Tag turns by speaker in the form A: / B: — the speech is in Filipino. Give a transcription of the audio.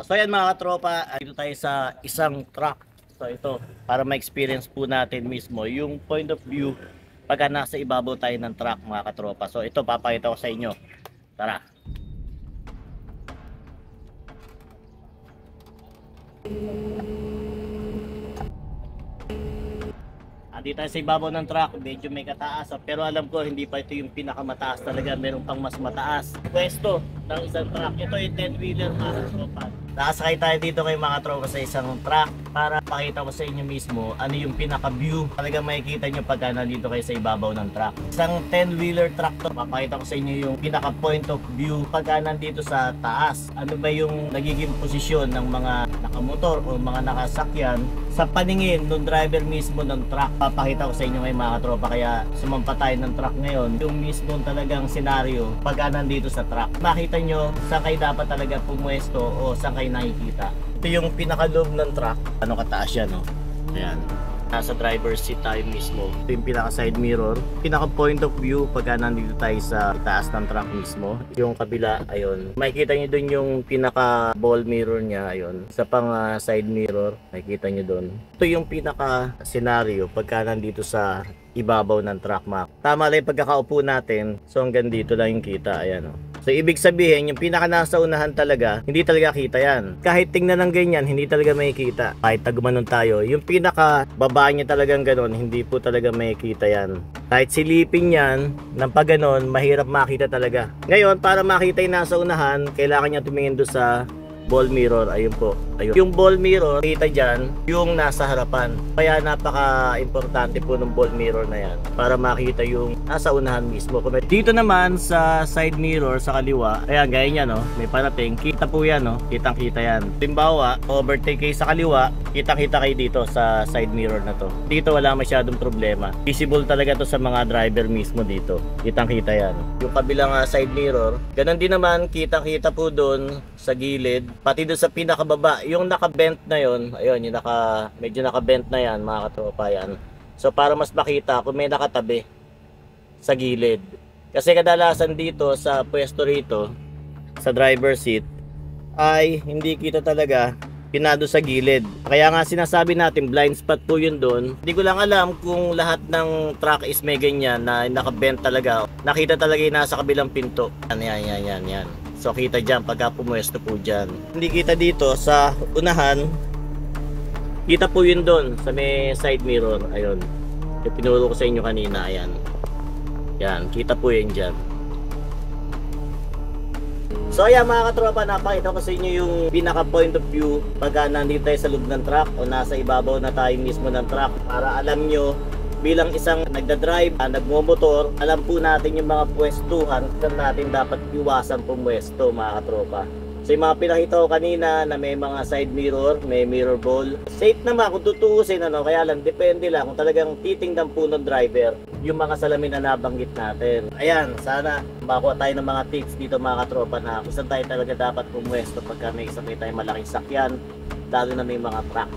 A: So yan mga katropa, dito tayo sa isang truck. So ito, para ma-experience po natin mismo yung point of view pagka nasa ibabaw tayo ng truck mga katropa. So ito, papakita ko sa inyo. Tara. Dito tayo sa ibabaw ng truck, medyo may kataas, pero alam ko hindi pa ito yung pinakamataas talaga, meron pang mas mataas pwesto ng isang truck. Ito yung 10-wheeler mga katropa. Nakasakay tayo dito kay mga tropa sa isang truck para pakita ko sa inyo mismo ano yung pinaka-view talaga makikita nyo pagka nandito kayo sa ibabaw ng truck. Isang 10-wheeler truck to, papakita ko sa inyo yung pinaka-point of view pagka nandito sa taas. Ano ba yung nagiging posisyon ng mga nakamotor o mga nakasakyan sa paningin ng driver mismo ng truck. Papakita ko sa inyo ngayon mga katropa, kaya sumampa tayo ng truck ngayon yung mismo talagang senaryo pagka nandito sa truck. Makita nyo saan kayo dapat talaga pumwesto o saan kayo nakikita. Ito yung pinaka-loob ng truck. Ano kataas yan, no? Ayan. Nasa driver's seat tayo mismo. Ito yung pinaka-side mirror. Pinaka-point of view pagka nandito tayo sa taas ng truck mismo. Yung kabila, ayun. Makikita nyo dun yung pinaka-ball mirror niya, ayun. Sa pang side mirror, makikita nyo dun. Ito yung pinaka-scenario pagka nandito sa ibabaw ng truck map. Tama lang yung pagkakaupo natin. So hanggang dito lang yung kita, ayan, oh. So ibig sabihin, yung pinaka nasa unahan talaga, hindi talaga kita yan. Kahit tingnan ng ganyan, hindi talaga makikita. Kahit tagumanon tayo, yung pinaka baba niya talagang ganon, hindi po talaga makikita yan. Kahit silipin yan, ng pag ganon, mahirap makita talaga. Ngayon, para makita yung nasa unahan, kailangan niya tumingin doon sa ball mirror. Ayun po, ayun. Yung ball mirror, kita dyan yung nasa harapan. Kaya napaka-importante po ng ball mirror na yan para makita yung nasa unahan mismo. Dito naman sa side mirror sa kaliwa, ayan, gaya niya, no? May parating, kita po yan, no? Kitang kita yan. Timbawa, overtake kayo sa kaliwa, kitang kita kayo dito sa side mirror na to. Dito wala masyadong problema. Visible talaga to sa mga driver mismo dito. Kitang kita yan. Yung kabilang side mirror, ganun din naman, kitang kita po doon sa gilid. Pati doon sa pinakababa, yung naka-bent na yon, ayun, yung medyo naka-bent na yan, mga katropa yan. So para mas makita kung may nakatabi sa gilid. Kasi kadalasan dito sa pwesto rito, sa driver seat, ay hindi kita talaga pinado sa gilid. Kaya nga sinasabi natin, blind spot po yun doon. Hindi ko lang alam kung lahat ng truck is may ganyan na naka-bent talaga. Nakita talaga yung nasa kabilang pinto. Yan. So kita dyan pagka pumuesto po dyan. Hindi kita dito sa unahan. Kita po yun doon sa may side mirror. Ayun. Yung pinuro ko sa inyo kanina. Ayan. Yan. Kita po yun dyan. So ayan mga katropa, napakita ko sa inyo yung pinaka point of view pagka nandito tayo sa loob ng truck o nasa ibabaw na tayo mismo ng truck, para alam nyo bilang isang nagdadrive, nagmomotor, alam po natin yung mga pwestuhan saan natin dapat iwasan pumwesto mga katropa. So yung mga pinakita ko kanina na may mga side mirror, may mirror ball, safe naman kung tutuusin, ano, kaya lang depende lang kung talagang titingnan po ng driver yung mga salamin na nabanggit natin. Ayan, sana makuha tayo ng mga tips dito mga katropa na kung saan tayo talaga dapat pumwesto pagka may isang tayong malaking sakyan, lalo na may mga truck.